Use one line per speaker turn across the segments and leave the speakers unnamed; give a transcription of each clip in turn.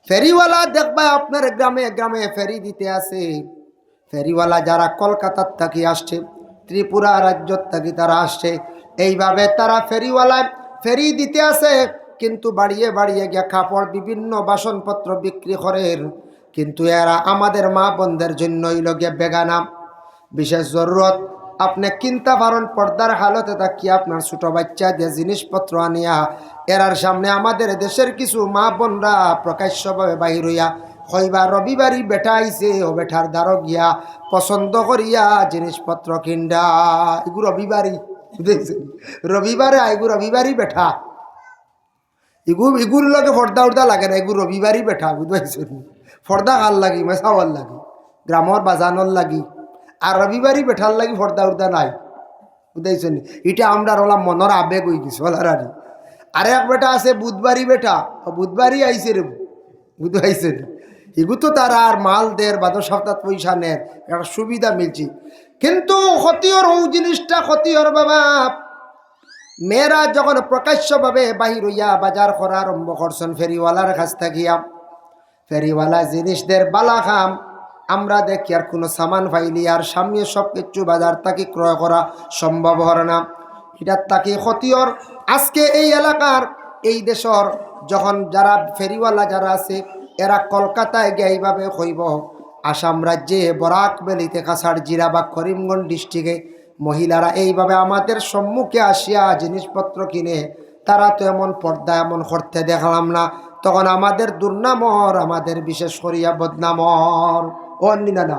ফেরিওয়ালা দেখবা আপনার গ্রামে গ্রামে ফেরি দিতে আছে। ফেরিওয়ালা যারা কলকাতার থাকি আসছে, ত্রিপুরা রাজ্যর থাকি তারা আসছে, এইভাবে তারা ফেরিওয়ালা ফেরি দিতে আছে। কিন্তু বাড়িয়ে বাড়িয়ে গিয়া কাপড় বিভিন্ন বাসনপত্র বিক্রি করেন। কিন্তু এরা আমাদের মা বোনদের জন্য গিয়ে বেগানা। বিশেষ জরুরত আপনি কিনতে পারেন পর্দার হালতে থাকি আপনার ছোট বাচ্চা দিয়ে জিনিসপত্র আনিয়া এরার সামনে আমাদের দেশের কিছু মা বোনরা প্রকাশ্যভাবে বাহির হইয়া হইবা রবিবারই বেটা আইছে, ও বেটার দ্বারো গিয়া পছন্দ করিয়া জিনিসপত্র কিনডা। এগু রবিবারই বুঝেছেন, রবিবারে আইগু রবিবারই বেঠা, ইগুর লগে ফর্দা উর্দা লাগে না, এগু রবিবারই বেঠা বুঝতে। ফর্দা কার লাগি মেসাওয়ার লাগি, গ্রামর বাজানোর লাগি, আর রবিবারই বেঠার লাগি ফর্দা উর্দা নাই বুঝতেছেন। এটা আমরা ওলা মনের আবেগ হয়ে গেছে ওলার। আরে এক বেটা আছে বুধবারই বেটা, বুধবারই আইসে রে বুঝতে পাইছেন। এগু তো তারা আর মাল দের বাদর সপ্তাহ পয়সা নেন, একটা সুবিধা মিলছি। কিন্তু ক্ষতিওর ও জিনিসটা ক্ষতিওর বাবা। মেয়েরা যখন প্রকাশ্যভাবে বাহির হইয়া বাজার করা আরম্ভ করছেন ফেরিওয়ালার কাছ থাকিয়া, ফেরিওয়ালা জিনিসদের বালা খাম আমরা দেখি আর কোনো সামান পাইলি আর সামনে সব কিছু বাজার তাকে ক্রয় করা সম্ভব হর না। এটার তাকে ক্ষতিওর। আজকে এই এলাকার এই দেশর যখন যারা ফেরিওয়ালা যারা আছে এরা কলকাতায় গিয়ে এইভাবে হইব, আসাম রাজ্যে বরাক বেলিতে কাছাড় জিরা বা করিমগঞ্জ ডিস্ট্রিক্টে মহিলারা এইভাবে আমাদের সম্মুখে আসিয়া জিনিসপত্র কিনে, তারা তো এমন পর্দা এমন করতে দেখলাম না। তখন আমাদের দুর্নামর, আমাদের বিশেষ করিয়া বদনামর অন্য না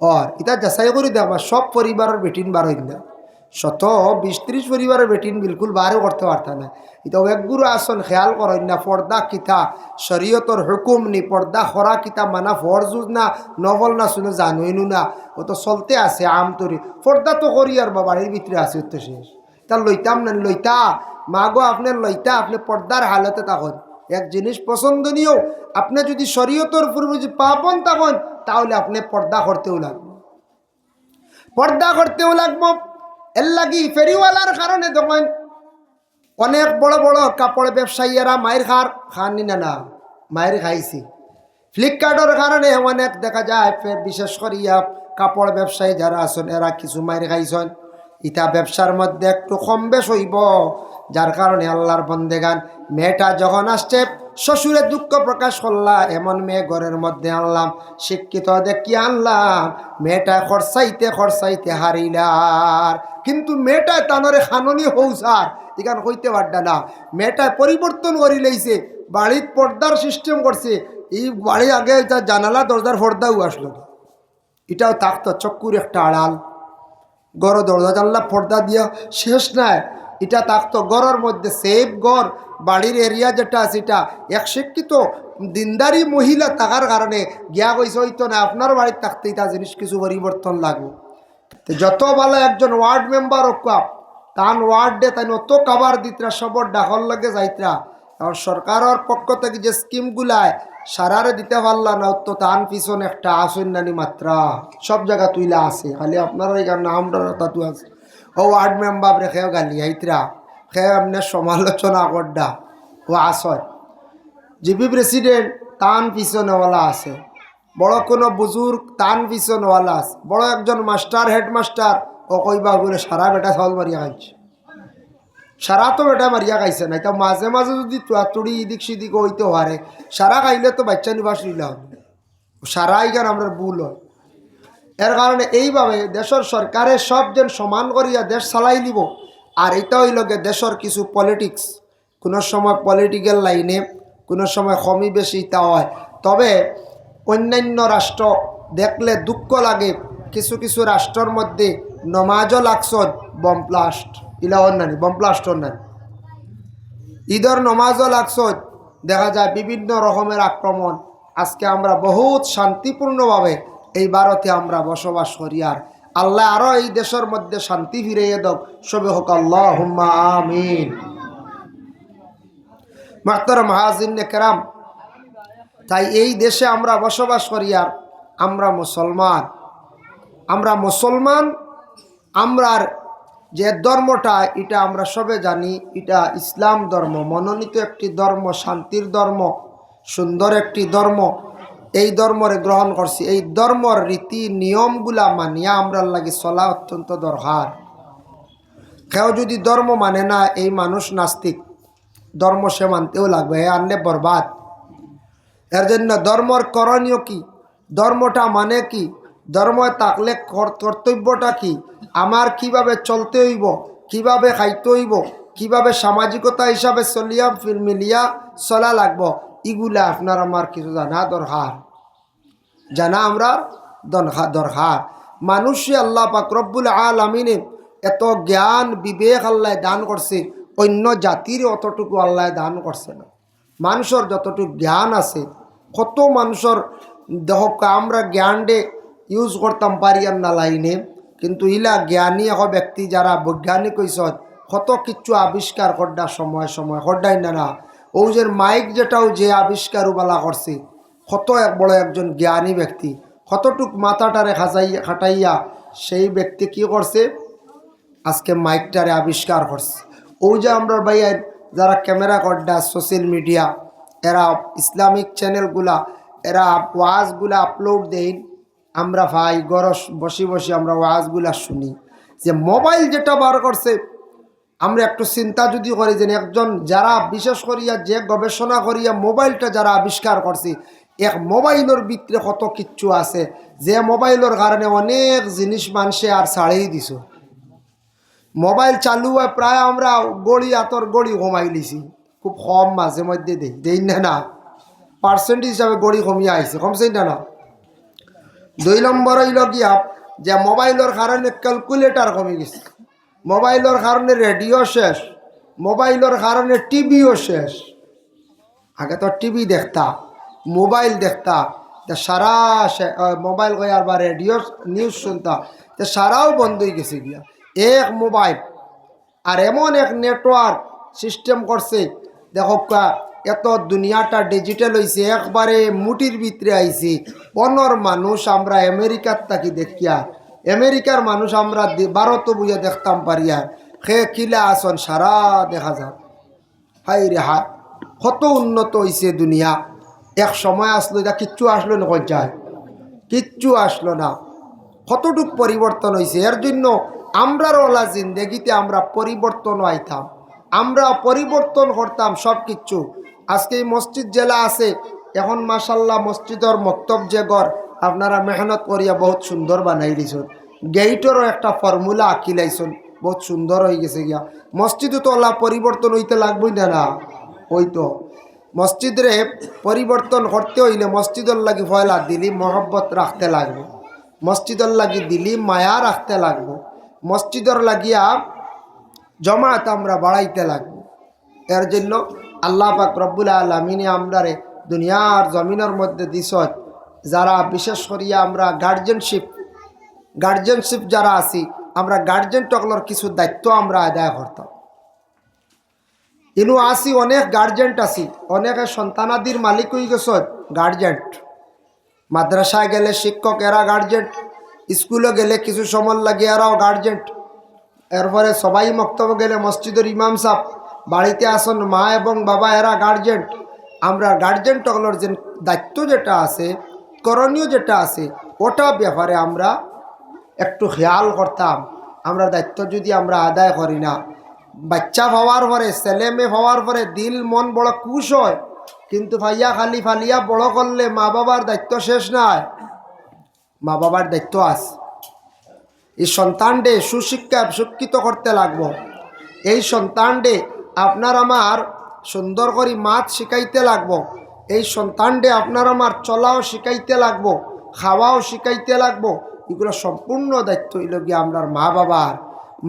অর এটা যাচাই করে দেখবা সব পরিবারের বেটিন বার হইন না, 120-30 পরিবারের বেটিন বিলকুল বারও করতে পারত না। এটা একগুরু আসন খেয়াল করেন না পর্দা কিতা শরীয়তর হুকুম নি, পর্দা খরা কিতা মানা ফরজুজ না নভল না শুনে জানুইনু না, ও তো চলতে আছে আমতরি পর্দা তো করি আর বাড়ির ভিতরে আছে তো শেষ। তা লইতাম না লইতা মাগো আপনার লইতা, আপনি পর্দার হালতে তখন এক জিনিস পছন্দনীয়, আপনি যদি শরীয়তর পূর্বে যদি পাপন তখন তাহলে আপনি পর্দা করতেও লাগবে, পর্দা করতেও লাগবো। এর লাগি ফেরিওয়ালার কারণে দেখেন অনেক বড় বড় কাপড় ব্যবসায়ীরা মায়ের খাননি না না মায়ের খাইছি। ফ্লিপকার্টের কারণে অনেক দেখা যায় বিশেষ করিয়া কাপড় ব্যবসায়ী যারা আছেন এরা কিছু মায়ের খাইছেন। ইটা ব্যবসার মধ্যে একটু কম বেশ হইব, যার কারণে আল্লাহর বন্দেগান মেয়েটা যখন আসছে শ্বশুরে দুঃখ প্রকাশ করলা, এমন মেয়ে ঘরের মধ্যে আনলাম শিক্ষিত দেখি আনলাম, মেয়েটা খরচাইতে খরচাইতে হারিলার। কিন্তু মেয়েটা তানরে খাননি হৌসার এখান হইতে পারডা না, মেয়েটা পরিবর্তন করি লইছে, বাড়ির পর্দার সিস্টেম করছে। এই বাড়ি আগে জানালা দরজার পর্দাও আসলো না, এটাও থাকতো চক্কুর একটা আড়াল, গড় দরজা জানলা পর্দা দিয়া শেষ নাই, এটা থাকতো গড়ের মধ্যে সেফ গড়। বাড়ির এরিয়া যেটা আছে এটা এক শিক্ষিত দিনদারি মহিলা থাকার কারণে গিয়া কইছে হইতো না আপনার বাড়ির থাকতে এটা জিনিস কিছু পরিবর্তন লাগবে। তো যত ভালো একজন ওয়ার্ড মেম্বার হোক তান ওয়ার্ডে তাই অত কাবার দিতরা সবর ডাকর লাগে যাইতরা, কারণ সরকারের পক্ষ থেকে যে স্কিমগুলায় সারারে দিতে পারলা না, তো তান পিছন একটা আসন নানি মাত্রা সব জায়গা তুইলা আছে, খালি আপনারা এখানে নামটা তাতু আছে। ও ওয়ার্ড মেম্বার রেখেও গালি আইতরা খেয়ে আপনার সমালোচনা করডা ও আসয়। জিপি প্রেসিডেন্ট তান পিছনেওয়ালা আছে, বড় কোনো বুজুর্গ তান পিছনেওয়ালা আছে, বড় একজন মাস্টার হেডমাস্টার ও কইবা বলে সারা বেটা চাউল মারিয়া খাইছে, সারা তো বেটা মারিয়া খাইছে না, তা মাঝে মাঝে যদি তুড়ি ইদিক সিদিক হইতে পারে, সারা খাইলে তো বাচ্চা নিবাস নিলাম, সারা ইগান আমরা ভুল হয়। এর কারণে এইভাবে দেশের সরকারের সব যেন সমান করিয়া দেশ চালাই নিব। আর এটা হইল গে দেশের কিছু পলিটিক্স, কোনো সময় পলিটিক্যাল লাইনে কোনো সময় কমই বেশি তা হয়। তবে অন্যান্য রাষ্ট্র দেখলে দুঃখ লাগে, কিছু কিছু রাষ্ট্রের মধ্যে নমাজও লাগছন বম ব্লাস্ট, ইলা অন্যান্য বম ব্লাস্ট অন্যান্য ঈদের নমাজও লাগছন, দেখা যায় বিভিন্ন রকমের আক্রমণ। আজকে আমরা বহুত শান্তিপূর্ণভাবে এই ভারতে আমরা বসবাস করি, আর আল্লাহ আরও এই দেশের মধ্যে শান্তি ফিরিয়ে দাও, সবে হোক আল্লাহুম্মা আমিন। মুহতারাম হাজিরিনে কেরাম, তাই এই দেশে আমরা বসবাস করি আর আমরা মুসলমান, আমরার যে ধর্মটা এটা আমরা সবে জানি, এটা ইসলাম ধর্ম, মনোনীত একটি ধর্ম, শান্তির ধর্ম। সুন্দর একটি ধর্ম, এই ধর্মরে গ্রহণ করছি, এই ধর্মর রীতি নিয়মগুলা মানিয়া আমরা লাগি চলা অত্যন্ত দরকার। কেউ যদি ধর্ম মানে না, এই মানুষ নাস্তিক, ধর্ম সে মানতেও লাগবে, এ আনলে বরবাদ। এর জন্য ধর্মর করণীয় কি, ধর্মটা মানে কি, ধর্ম থাকলে কর্তব্যটা কি, আমার কিভাবে চলতে হইব, কিভাবে খাইতে হইব, কিভাবে সামাজিকতা হিসাবে চলিয়া মিলিয়া চলা লাগব, এগুলা আপনার আমার কিছু জানা দরকার, জানা আমরা দরকার। মানুষে আল্লাহ পাক রব্বুল আলামিনে এত জ্ঞান বিবেক আল্লাহ দান করছে, অন্য জাতির অতটুকু আল্লাহ দান করছে না। মানুষের যতটুকু জ্ঞান আছে, কত মানুষের দেহ আমরা জ্ঞান ডে ইউজ করতাম পারি আর না লাইনে, কিন্তু ইলা জ্ঞানী এক ব্যক্তি যারা বৈজ্ঞানিক হয়েছ কত কিছু আবিষ্কার করডা সময় সময় করডাই না। ও যে মাইক যেটাও যে আবিষ্কার বালা করছে, কত এক বড় একজন জ্ঞানী ব্যক্তি, কতটুক মাথাটারে খাটাইয়া সেই ব্যক্তি কি করছে, আজকে মাইকটারে আবিষ্কার করছে। ও যে আমরা ভাইয়া যারা ক্যামেরা করডা সোশ্যাল মিডিয়া, এরা ইসলামিক চ্যানেলগুলা, এরা ওয়াজগুলা আপলোড দেন, আমরা ভাই গরস বসে বসে আমরা ওয়াজগুলা শুনি। যে মোবাইল যেটা বার করছে, আমরা একটু চিন্তা যদি করি যে একজন যারা বিশেষ করিয়া যে গবেষণা করিয়া মোবাইলটা যারা আবিষ্কার করছে, এক মোবাইলের ভিতরে কত কিচ্ছু আছে, যে মোবাইলের কারণে অনেক জিনিস মানুষে আর ছাড়েই দিছ। মোবাইল চালু হয় প্রায় আমরা গড়ি আতর গড়ি কমাই লিছি, খুব কম মাঝে মধ্যে দেই না পার্সেন্টেজ হিসাবে গড়ি কমিয়ে আইছে, কমছে না। 2 নম্বর হইল গিয়া যে মোবাইলের কারণে ক্যালকুলেটার কমে গেছে, মোবাইলের কারণে রেডিও শেষ, মোবাইলের কারণে টিভিও শেষ। আগে তো টিভি দেখতা, মোবাইল দেখতা, সারা মোবাইল কয়ার বা রেডিও নিউজ শুনতা, সারাও বন্ধ হয়ে গেছে গিয়া। এক মোবাইল আর এমন এক নেটওয়ার্ক সিস্টেম করছে, দেখো এত দুনিয়াটা ডিজিটাল হয়েছে, একবারে মুটির ভিতরে আইছি। অনর মানুষ আমরা আমেরিকার তাকি দেখিয়া, আমেরিকার মানুষ আমরা ভারত বুঝে দেখতাম পারিয়া, খে কিলা আসন সারা দেখা যায়। হাই রে হাই, কত উন্নত হয়েছে দুনিয়া। এক সময় আসলো, যা কিচ্ছু আসলো না, যায় কিচ্ছু আসলো না, কতটুক পরিবর্তন হয়েছে। এর জন্য আমরার ওলা জিন্দেগিতে আমরা পরিবর্তন আইতাম, আমরা পরিবর্তন করতাম সব কিচ্ছু। আজকে এই মসজিদ জেলা আছে, এখন মাশাল্লাহ মসজিদের মক্তব যে ঘর আপনারা মেহনত করিয়া বহুত সুন্দর বানাই দিয়েছেন, গেইটেরও একটা ফর্মুলা আঁকি লাইছেন, বহুত সুন্দর হয়ে গেছে গিয়া। মসজিদও তো ওলা পরিবর্তন হইতে লাগবই না, ওই তো মসজিদরে পরিবর্তন করতে হইলে মসজিদের লাগি ফয়লা দিলি মহব্বত রাখতে লাগবে, মসজিদের লাগি দিলি মায়া রাখতে লাগবো, মসজিদের লাগিয়া জমাত আমরা বাড়াইতে লাগবো। এর জন্য আল্লাহ পাক রব্বুল আলামিনে আমরারে দুনিয়ার জমিনের মধ্যে দিছত, যারা বিশেষ করিয়া আমরা গার্জেনশিপ যারা আছি, আমরা গার্জেন টকলর কিছু দায়িত্ব আমরা আদায় করতাম। ইনু আসি অনেক গার্জেন্ট আছি, অনেকে সন্তানাদির মালিক হয়ে গেছ গার্জেন্ট। মাদ্রাসায় গেলে শিক্ষক এরা গার্জেন্ট, স্কুলে গেলে কিছু সময় লাগে এরাও গার্জেন্ট, এরপরে সবাই মক্তব্য গেলে মসজিদের ইমাম সাহেব, বাড়িতে আসন মা এবং বাবা, এরা গার্জেন্ট। আমরা গার্জেন্ট টকলর যে দায়িত্ব যেটা আছে, করণীয় যেটা আছে, ওটা ব্যাপারে আমরা একটু খেয়াল করতাম। আমরা দায়িত্ব যদি আমরা আদায় করি না, বাচ্চা হওয়ার পরে, ছেলে মেয়ে হওয়ার পরে দিল মন বড় খুশ হয়, কিন্তু ভাইয়া খালি ফালিয়া বড় করলে মা বাবার দায়িত্ব শেষ নাই, মা বাবার দায়িত্ব আছে। এই সন্তানডে সুশিক্ষা শিক্ষিত করতে লাগবো, এই সন্তানডে আপনার আমার সুন্দর করে মাছ শিখাইতে লাগবো, এই সন্তানডে আপনার আমার চলাও শিখাইতে লাগবো, খাওয়াও শিখাইতে লাগবো। এগুলো সম্পূর্ণ দায়িত্ব হইল গিয়ে আপনার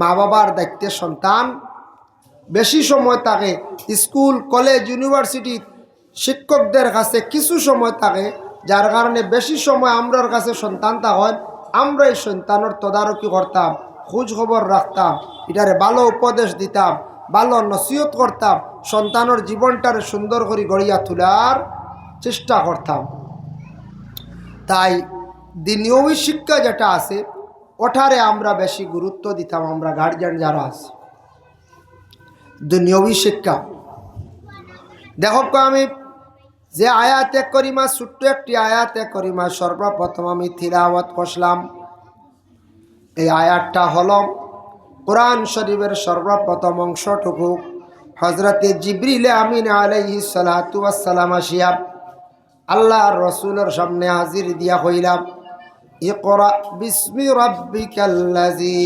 মা বাবার দায়িত্বে সন্তান বেশি সময় থাকে স্কুল কলেজ ইউনিভার্সিটি শিক্ষকদের কাছে, কিছু সময় থাকে, যার কারণে বেশি সময় আমরার কাছে সন্তান তখন আমরা এই সন্তানের তদারকি করতাম, খোঁজ খবর রাখতাম, এটারে ভালো উপদেশ দিতাম, ভালো নসিহত করতাম, সন্তানের জীবনটারে সুন্দর করে গড়িয়া তোলার চেষ্টা করতাম। তাই দিনীয় শিক্ষা যেটা আছে ওঠারে আমরা বেশি গুরুত্ব দিতাম, আমরা গার্জিয়ান যারা আছে। দুনিয়াবী শিক্ষা দেখো, আমি যে আয়াতে করিমা, ছোট্ট একটি আয়াতে করিমা সর্বপ্রথম আমি তিলাওয়াত করলাম, এই আয়াতটা হলো কোরআন শরীফের সর্বপ্রথম অংশটুকু হযরতে জিবরিল আমিন আলাইহিস সালাতু ওয়াস সালাম আসিয়া আল্লাহর রাসূলের সামনে হাজির দিয়া হইলাম, ইকরা বিসমি রাব্বিকাল্লাযী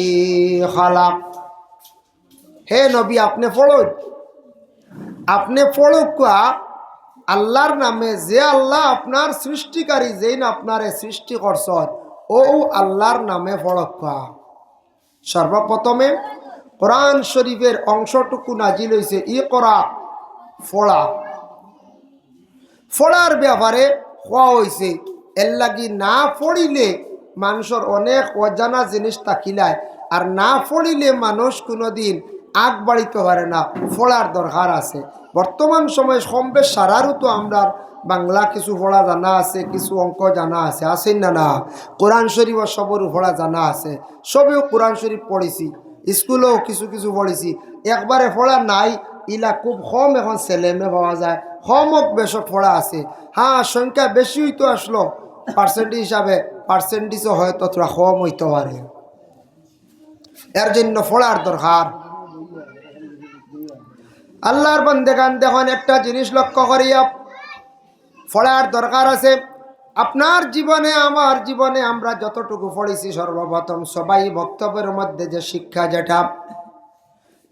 খালাক। হে নবী, আপনি পড়ুন, আপনি পড়ুকা আল্লাহর নামে, যে আল্লাহ আপনার সৃষ্টিকারী, যেই না আপনারে সৃষ্টি করছেন, ও আল্লাহর নামে পড়ুকা। সর্বপ্রথমে কোরআন শরীফের অংশটুকু নাজিল হয়েছে ইকরা, পড়া। পড়ার ব্যাপারে হওয়া হয়েছে, এর লাগি না পড়িলে মানুষের অনেক অজানা জিনিস থাকিলায়, আর না পড়িলে মানুষ কোনোদিন আগ বাড়িতে পারে না। পড়ার দরকার আছে। বর্তমান সময়ে কম বেশ সারারও তো আমরা বাংলা কিছু পড়া জানা আছে, কিছু অঙ্ক জানা আছে, আছেন না? না, কোরআন শরীফ সবরও পড়া জানা আছে, সবেও কোরআন শরীফ পড়েছি, স্কুলেও কিছু কিছু পড়েছি। একবারে পড়া নাই ইলা খুব কম এখন ছেলে মেয়ে পাওয়া যায়, কমক বেশক পড়া আছে। হ্যাঁ, সংখ্যা বেশি হইতো আসলো, পার্সেন্টেজ হিসাবে পার্সেন্টেজও হয়তো তোরা কম হইতে পারে। এর জন্য পড়ার দরকার। আল্লাহর বান্দাগান দেখুন, একটা জিনিস লক্ষ্য করিয়া পড়ার দরকার আছে। আপনার জীবনে, আমার জীবনে আমরা যতটুকু পড়েছি, সর্বপ্রথম সবাই বক্তব্যের মধ্যে যে শিক্ষা, যেটা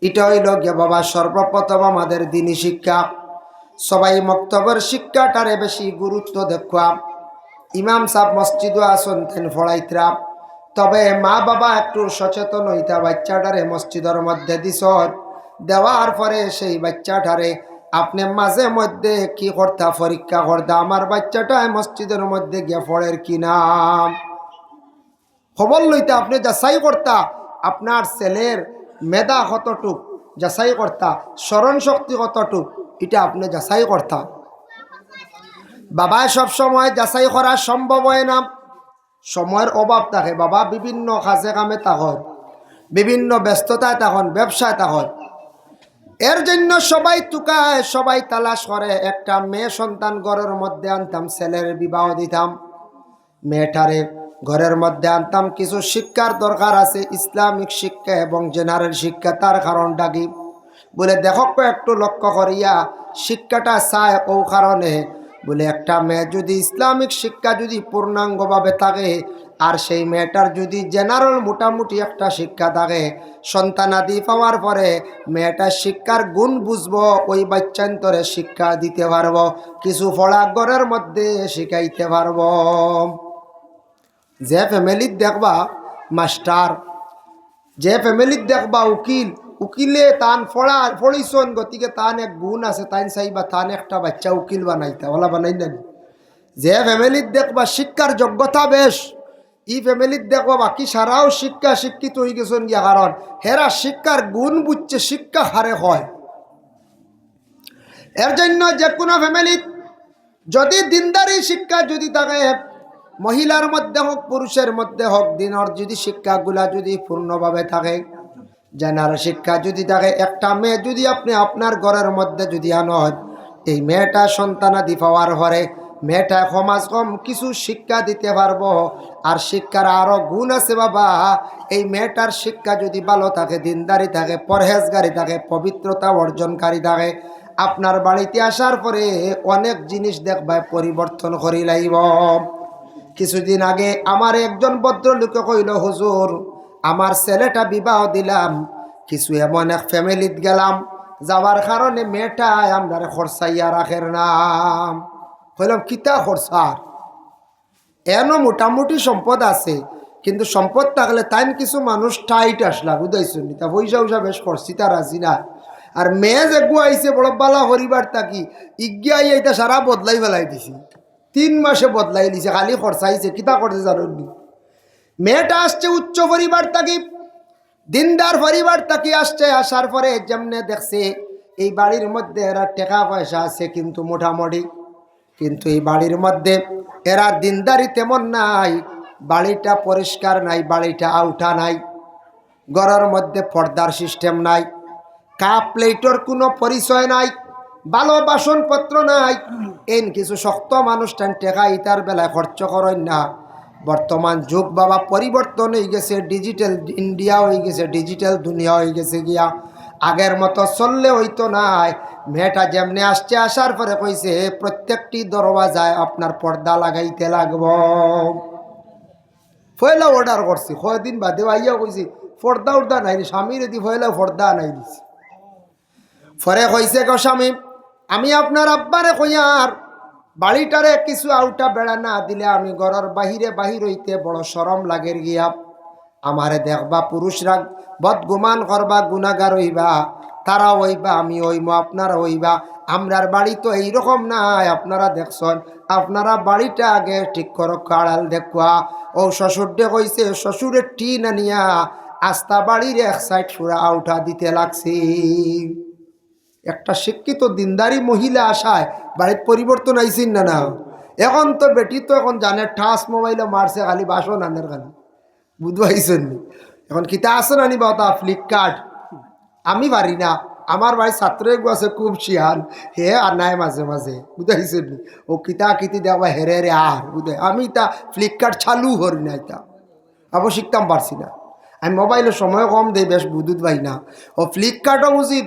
এটা হইল গিয়ে বাবা সর্বপ্রথম আমাদের দিনী শিক্ষা। সবাই বক্তব্যের শিক্ষাটারে বেশি গুরুত্ব দেখা। ইমাম সাহেব মসজিদও আসন তেন পড়াইতরা, তবে মা বাবা একটু সচেতন হইতা, বাচ্চাটারে মসজিদের মধ্যে দিস, দেওয়ার পরে সেই বাচ্চাটারে আপনি মাঝে মধ্যে কি করতা, পরীক্ষা করতা, আমার বাচ্চাটা মসজিদের মধ্যে গিয়ে পড়ের কিনা খবর লইতা, আপনি যাচাই করতা আপনার ছেলের মেধা কতটুক, যাচাই করতা স্মরণ শক্তি কতটুক, এটা আপনি যাচাই করতা। বাবা সব সময় যাচাই করা সম্ভব হয় না, সময়ের অভাব থাকে, বাবা বিভিন্ন কাজে কামে তখন, বিভিন্ন ব্যস্ততায় তখন, ব্যবসায় তখন। এর জন্য সবাই তুকায়, সবাই তালাশ করে। একটা মেয়ে সন্তান ঘরের মধ্যে আনতাম, ছেলের বিবাহ দিতাম, মেয়েটারে ঘরের মধ্যে আনতাম, কিছু শিক্ষার দরকার আছে, ইসলামিক শিক্ষা এবং জেনারেল শিক্ষা। তার কারণটা কি বলে দেখো, একটু লক্ষ্য করিয়া শিক্ষাটা চায় ও কারণে বলে, একটা মেয়ে যদি ইসলামিক শিক্ষা যদি পূর্ণাঙ্গভাবে থাকে, আর সেই মেয়েটার যদি জেনারেল মোটামুটি একটা শিক্ষা থাকে, সন্তানাদি পাওয়ার পরে মেয়েটার শিক্ষার গুণ বুঝবো, ওই বাচ্চান্তরে শিক্ষা দিতে পারবো, কিছু পড়া ঘরের মধ্যে শিখাইতে পারবো। যে ফ্যামিলির দেখবা মাস্টার, যে ফ্যামিলির দেখবা উকিল, উকিলে তান পড়িছন, গতিকে তান এক গুণ আছে, তাই চাইবা তান একটা বাচ্চা উকিল বানাইতা, ওলা বানাই না। যে ফ্যামিলির দেখবা শিক্ষার যোগ্যতা বেশ, ই ফ্যামিলির দেখবা বাকি সারাও শিক্ষিত হয়ে গেছেন গিয়া, কারণ হেরা শিক্ষার গুণ বুঝছে, শিক্ষা হারে হয়। এর জন্য যে কোনো ফ্যামিলির যদি দিনদারি শিক্ষা যদি থাকে, মহিলার মধ্যে হোক পুরুষের মধ্যে হোক, দিনের যদি শিক্ষাগুলা যদি পূর্ণভাবে থাকে, জেনার শিক্ষা যদি থাকে, একটা মেয়ে যদি আপনি আপনার ঘরের মধ্যে যদি আনেন, এই মেয়েটা সন্তানাদি পাওয়ার পরে মেয়েটা সমাজ কম কিছু শিক্ষা দিতে পারবো। আর শিক্ষার আরও গুণ আছে বাবা, এই মেয়েটার শিক্ষা যদি ভালো থাকে, দিনদারি থাকে, পরহেজগারি থাকে, পবিত্রতা অর্জনকারী থাকে, আপনার বাড়িতে আসার পরে অনেক জিনিস দেখবায় পরিবর্তন করি লাইব। কিছুদিন আগে আমার একজন ভদ্রলোকে কইল, হুজুর আমার ছেলেটা বিবাহ দিলাম, কিছু এমন এক ফ্যামিলিত গেলাম, যাওয়ার কারণে মেয়েটা আমরা খরচাইয়া রাখের নাম। কইলাম কিতা খরচার? এনো মোটামুটি সম্পদ আছে, কিন্তু সম্পদ থাকলে তাই কিছু মানুষ টাইট আসলা, বুঝাইছো নি, তা পয়সা উসা বেশ করছি, তা রাজি না। আর মেয়ে যে গুয়াইছে বড় বালা হরিবার থাকি, ইজ্ঞাই এইটা সারা বদলাই ফেলাই দিছি, 3 মাসে বদলাই দিছে, খালি খরচাইছে। কিতা করছে জানি? মেয়েটা আসছে উচ্চ পরিবার থাকি, দিনদার পরিবার থাকি আসছে, আসার পরে যেমনে দেখছে এই বাড়ির মধ্যে এরা টাকা পয়সা আছে কিন্তু মোটামুটি, কিন্তু এই বাড়ির মধ্যে এরা দিনদারি তেমন নাই, বাড়িটা পরিষ্কার নাই, বাড়িটা আউটা নাই, ঘরের মধ্যে পর্দার সিস্টেম নাই, কাপ প্লেটের কোনো পরিচয় নাই, ভালো বাসনপত্র নাই, এন কিছু শক্ত মানুষ টেকা ইতার বেলায় খরচ করেন না। বর্তমান যুগ বাবা পরিবর্তন হয়ে গেছে, ডিজিটাল ইন্ডিয়া হয়ে গেছে, ডিজিটাল দুনিয়া হয়ে গেছে গিয়া। আগের মতো চললে হইতো নাই। মেয়েটা যেমনি আসছে, আসার পরে কইছে প্রত্যেকটি দরওয়াজায় আপনার পর্দা লাগাইতে লাগব। পয়লা অর্ডার করছি, কয়দিন বাদে আইয়া কইছি পর্দা উর্দা নাই, স্বামীর এদি পয়লা পর্দা নাই দিছি। পরে কইছে গো স্বামী, আমি আপনার আব্বারে কইয়ার বাড়িটারে কিছু আউটা বেড়া না দিলে আমি ঘরের বাহিরে বাহির হইতে বড় শরম লাগের গিয়া। আমারে দেখবা পুরুষরা বদগুমান করবা, গুনাগার হইবা, তারা হইবা, আমি হইব, আপনারা হইবা। আমরার বাড়ি তো এইরকম নাই। আপনারা দেখছেন, আপনারা বাড়িটা আগে ঠিক করো, আড়াল দেখুয়া। ও শ্বশুরডে কইছে শ্বশুরের টিন আনিয়া আস্তা বাড়ির এক সাইড সুরা আউটা দিতে লাগছি। একটা শিক্ষিত দিনদারি মহিলা আসায় বাড়ির পরিবর্তন আইসিন না না। এখন তো বেটি তো এখন জানে ঠাস মোবাইলে মারছে খালি বাসন আনের খালি, বুঝবাইছেন? এখন কিতা আসন আনিবা তা ফ্লিপকার্ট। আমি পারি না, আমার ভাই ছাত্র আছে খুব শিয়াল, হে আর নাই মাঝে মাঝে, বুঝাইছেন? ও কিতা কিতি দেওয়া হেরে রে আর বুঝে। আমি তা ফ্লিপকার্ট চালু করি না, এটা আবার শিখতাম পারছি না। আমি মোবাইলের সময় কম দেই, বেশ বুধুত ভাই না। ও ফ্লিপকার্টও উচিত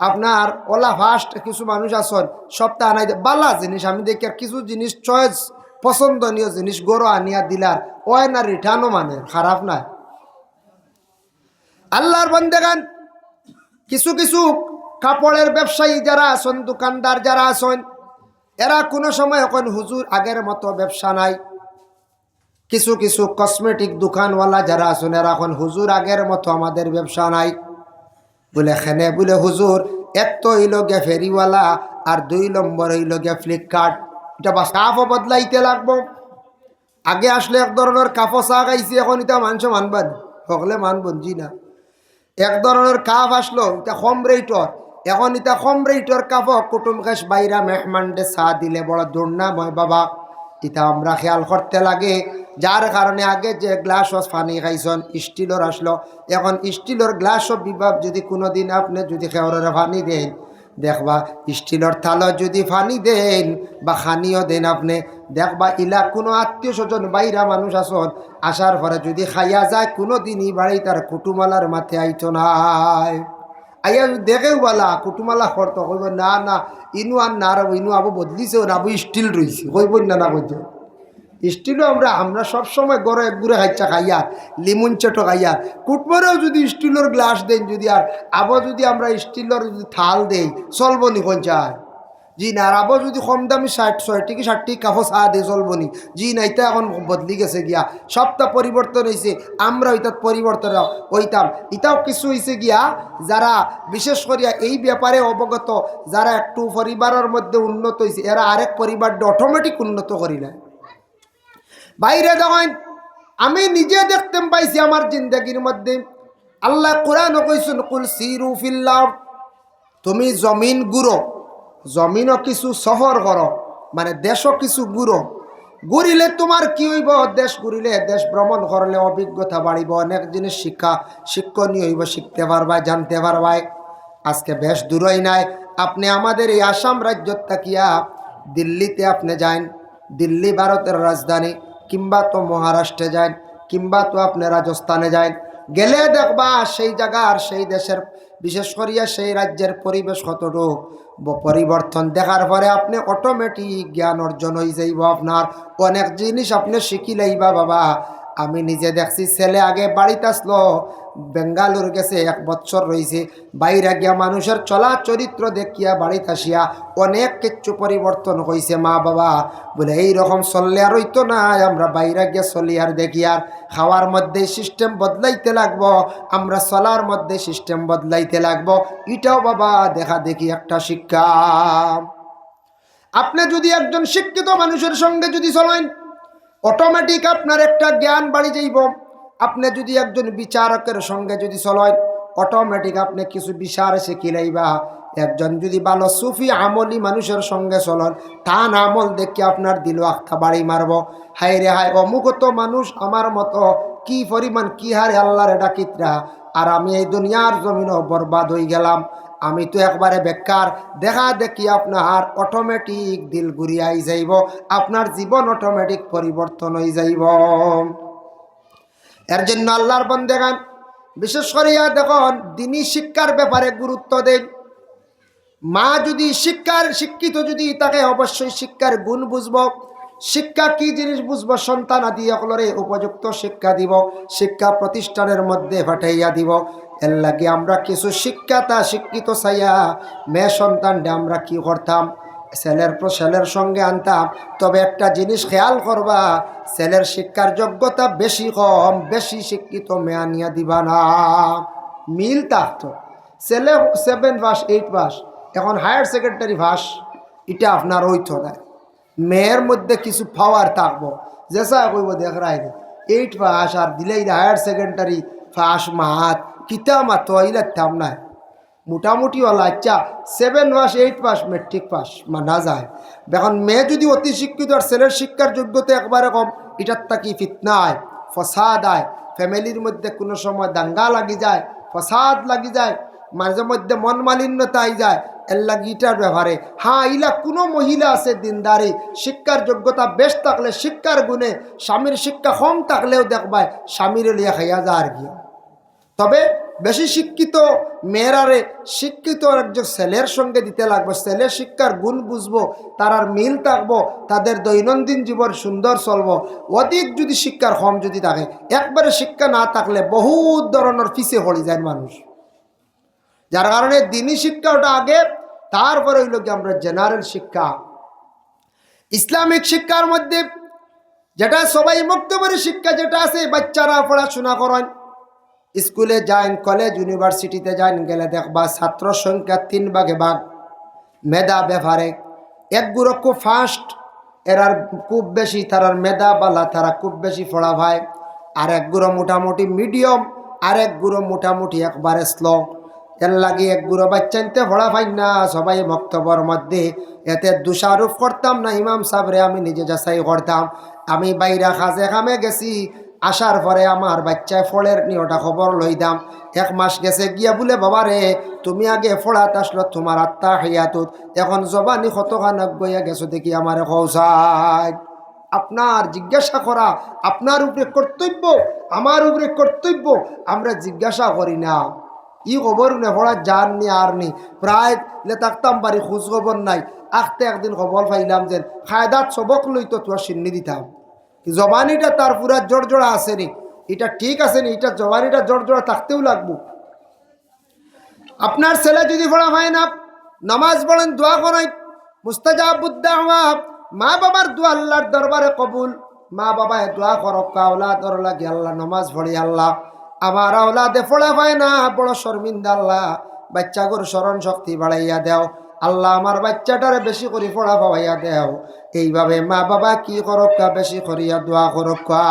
আপনার ওলা ফার্স্ট কিছু মানুষ আসন সপ্তাহ আনাই বালা জিনিস। আমি দেখি আর কিছু জিনিস চয়েস পছন্দনীয় জিনিস গরো আনিয়া দিলার ওয় না রিটার্নও মানে খারাপ নাই। আল্লাহর বান্দাগান কিছু কিছু কাপড়ের ব্যবসায়ী যারা আছেন, দোকানদার যারা আছেন, এরা কোনো সময় এখন হুজুর আগের মতো ব্যবসা নাই। কিছু কিছু কসমেটিক দোকানওয়ালা যারা আছেন, এরা এখন হুজুর আগের মতো আমাদের ব্যবসা নাই বলে খেনে বলে হুজুর এক তো হইল গে ফেরিওয়ালা আর 2 নম্বর হইল গে ফ্লিপকার্ট। এটা বাস কাপও বদলাইতে লাগবো। আগে আসলে এক ধরনের কাপও চা খাইছি, এখন এটা মানুষ মানবেন সকলে মানবেন জি না। এক ধরনের কাপ আসলো এটা কম রেটর, এখন এটা কম রেটর কাপ কুটুম খাস বাইরা মেহমানডে চা দিলে বড় দুর্নাময় বাবা। এটা আমরা খেয়াল করতে লাগে। যার কারণে আগে যে গ্লাস পানি খাইছেন স্টিলের আসলো, এখন স্টিলের গ্লাসও বিভাগ যদি কোনো দিন আপনি যদি খেওরের পানি দেন, দেখবা স্টিলের থালা যদি পানি দেন বা খানিও দেন আপনি, দেখবা ইলা কোনো আত্মীয় স্বজন বাইরা মানুষ আসন, আসার পরে যদি খাইয়া যায় কোনো দিনই বাড়ি তার কুটুমালার মাথায় আইতো নাই। আইয়া দেখেও বলা কুটুমালা করতো, কইব না না ইনু আর না রাবো, ইনু আবু বদলিছে আবু স্টিল রয়েছে, কইব না না কইতো স্টিলও আমরা সবসময় গড়ে এক গুড়ে খাইচা খাইয়ার লিমন চটো খাইয়ার কুটমরেও যদি স্টিলের গ্লাস দেন যদি আর আবো যদি আমরা স্টিলের যদি থাল দেই চলবো নি পঞ্চায় জি না। আর আবো যদি কম দামি 60 কি 60 কাপো চা দিয়ে চলবো নি জি না। এটা এখন বদলি গেছে গিয়া, সবটা পরিবর্তন হয়েছে। আমরা ওইটার পরিবর্তন হইতাম। এটাও কিছু হয়েছে গিয়া যারা বিশেষ করিয়া এই ব্যাপারে অবগত, যারা একটু পরিবারের মধ্যে উন্নত হয়েছে, এরা আরেক পরিবারটা অটোমেটিক উন্নত করি না। বাইরে দেখেন, আমি নিজে দেখতে পাইছি আমার জিন্দগির মধ্যে। আল্লাহ কোরআন কইছেন কুল সিরু ফিল আরদ, তুমি জমিন ঘুরো, জমিনও কিছু শহর করো, মানে দেশও কিছু ঘুরো। ঘুরিলে তোমার কি হইব? দেশ ঘুরিলে, দেশ ভ্রমণ করলে অভিজ্ঞতা বাড়িব, অনেক জিনিস শিক্ষণীয় হইব, শিখতে পারবাই, জানতে পারবাই। আজকে বেশ দূরই নাই, আপনি আমাদের এই আসাম রাজ্য তাকিয়া দিল্লিতে আপনি যান, দিল্লি ভারতের রাজধানী, কিংবা তো মহারাষ্ট্রে যান, কিংবা তো আপনি রাজস্থানে যান, গেলে দেখবা সেই জায়গার সেই দেশের বিশেষ করিয়া সেই রাজ্যের পরিবেশ কতটুকু পরিবর্তন দেখার পরে আপনি অটোমেটিক জ্ঞান অর্জন হয়ে যাইব। আপনার অনেক জিনিস আপনি শিখি লাইবা বাবা। আমি নিজে দেখছি, ছেলে আগে বাড়িতে আসলো, বেঙ্গালুরু গেছে 1 বছর রয়েছে, বাইরে গিয়া মানুষের চলা চরিত্র দেখিয়া বাড়িতে আসিয়া অনেক কিছু পরিবর্তন হয়েছে। মা বাবা বলে এইরকম চললে আর হইতো না, আমরা বাইরে গিয়ে চলি আর দেখি, আর খাওয়ার মধ্যে সিস্টেম বদলাইতে লাগবো, আমরা চলার মধ্যে সিস্টেম বদলাইতে লাগবো। এটাও বাবা দেখা দেখি একটা শিক্ষা। আপনি যদি একজন শিক্ষিত মানুষের সঙ্গে যদি চলেন, অটোমেটিক আপনার একটা জ্ঞান বাড়ি যাইব। আপনি যদি একজন বিচারকের সঙ্গে যদি চলেন, অটোমেটিক আপনি কিছু বিচার শিখিলাইবা। একজন যদি ভালো সুফি আমলি মানুষের সঙ্গে চলেন, তান আমল দেখে আপনার দিল আখা বাড়ি মারব, হাই রে হাই অমুক তো মানুষ আমার মতো কি পরিমাণ কি হারে আল্লাহর ডাকিতরা, আর আমি এই দুনিয়ার জমিনও বরবাদ হয়ে গেলাম। আমি তো একবারে বেকার, দেখা দেখি আপনার অটোমেটিক দিল ঘুরিয়াই যাইব, আপনার জীবন অটোমেটিক পরিবর্তন হয়ে যাইব। এর জন্য আল্লাহর বান্দাগণ বিশেষ করিয়া দেখুন দিনী শিক্ষার ব্যাপারে গুরুত্ব দেন। মা যদি শিক্ষিত যদি তাকে অবশ্যই শিক্ষার গুণ বুঝব, শিক্ষা কি জিনিস বুঝব, সন্তান আদি সকলরে উপযুক্ত শিক্ষা দিব, শিক্ষা প্রতিষ্ঠানের মধ্যে পাঠাইয়া দিব। এর লাগে আমরা কিছু শিক্ষিত চাইয়া মেয়ে সন্তানটা আমরা কি করতাম, ছেলের সঙ্গে আনতাম। তবে একটা জিনিস খেয়াল করবা, ছেলের শিক্ষার যোগ্যতা বেশি কম, বেশি শিক্ষিত মেয়ে আনিয়া দিবা না। মিল থাকতো, ছেলে 7 পাস 8 পাস, এখন হায়ার সেকেন্ডারি পাস, এটা আপনার হইতো না। মেয়ের মধ্যে কিছু পাওয়ার থাকবো, যেসা কইব দেখ রাইনি 8 পাস আর দিলেই হায়ার সেকেন্ডারি পাস মাত কিতা মাত ইলাম নাই, মোটামুটি হলা আচ্ছা 7 পাস 8 পাস মেট্রিক পাস মানা যায়। এখন মেয়ে যদি অতি শিক্ষিত আর ছেলের শিক্ষার যোগ্যতা একবারে কম, এটার তাকি ফিতনা আয়, ফসাদ আয়, ফ্যামিলির মধ্যে কোনো সময় দাঙ্গা লাগি যায়, ফসাদ লাগি যায়, মাঝে মধ্যে মন মালিন্যতা আই যায়। এর লাগি ইটার ব্যাপারে হ্যাঁ ইলা কোনো মহিলা আছে দিনদারি, শিক্ষার যোগ্যতা বেশ থাকলে শিক্ষার গুণে, স্বামীর শিক্ষা কম থাকলেও দেখবায় স্বামীর লিয়া খাইয়া যা আর কি। তবে বেশি শিক্ষিত মেয়েরারে শিক্ষিত একজন ছেলের সঙ্গে দিতে লাগবে, ছেলের শিক্ষার গুণ বুঝবো, তার আর মিল থাকবো, তাদের দৈনন্দিন জীবন সুন্দর চলবো। অধিক যদি শিক্ষার কম যদি থাকে, একবারে শিক্ষা না থাকলে বহুত ধরনের পিছিয়ে পড়ে যায় মানুষ। যার কারণে দিনী শিক্ষা ওটা আগে, তারপরে হইল কি আমরা জেনারেল শিক্ষা। ইসলামিক শিক্ষার মধ্যে যেটা সবাই মুক্তবাড়ি শিক্ষা যেটা আছে, বাচ্চারা পড়াশোনা করেন, স্কুলে যান, কলেজ ইউনিভার্সিটিতে যান, গেলে দেখবা ছাত্র সংখ্যা 3 ভাগে ভাগ। মেধা ব্যাপারে একগুলো খুব ফাস্ট, এরার খুব বেশি, তারার মেধা বালা, তারা খুব বেশি পড়া ভাই। আর একগুলো মোটামুটি মিডিয়াম, আর একগুলো মোটামুটি একবারে স্লো। এর লাগে একগুলো বাচ্চাইতে পড়া পাই না। সবাই বক্তব্যের মধ্যে এতে দোষারোপ করতাম না, ইমাম সাহেবরে আমি নিজে যাচাই করতাম। আমি বাইরা কাজে কামে গেছি, আসার পরে আমার বাচ্চায় ফলের নিয়টা খবর লইতাম। 1 মাস গেছে গিয়া বলে, বাবা রে তুমি আগে ফোড়াত আসলো তোমার আত্মা হাইয়াতুত, এখন জবানি কতখানা গইয়া গেছো দেখি আমার কৌশাই। আপনার জিজ্ঞাসা করা আপনার উপরে কর্তব্য, আমার উপরে কর্তব্য, আমরা জিজ্ঞাসা করি না। ই খবর নে পড়া জান নি আর নি, প্রায় লে থাকতাম বাড়ি খোঁজ খবর নাই। আখতে একদিন খবর পাইলাম যে খায়দাত সবক লইতো তোর সিন্নি দিতাম। জবানিটা তার পুরা জড়জড়া আসেনি, এটা ঠিক আসেনি, এটা জবানিটা জড়জড়া থাকতেও লাগবো। আপনার ছেলে যদি পড়া হয় না, নামাজ পড়েন, দোয়া করেন, মুস্তাজাবুদ্দাওয়া, মা বাবার দোয়া আল্লাহর দরবারে কবুল। মা বাবায় দোয়া করক আওলাদর লাগে, আল্লাহ নামাজ পড়ি, আল্লাহ আমার আওলাদে পড়া হয় না, বড় শর্মিন্দা, আল্লাহ বাচ্চাগুর স্মরণ শক্তি বাড়াইয়া দেও, আল্লাহ আমার বাচ্চাটারে বেশি করে পড়া পাওয়াইয়া দেও। এইভাবে মা বাবা কি করক্কা, বেশি করিয়া দোয়া করক্কা।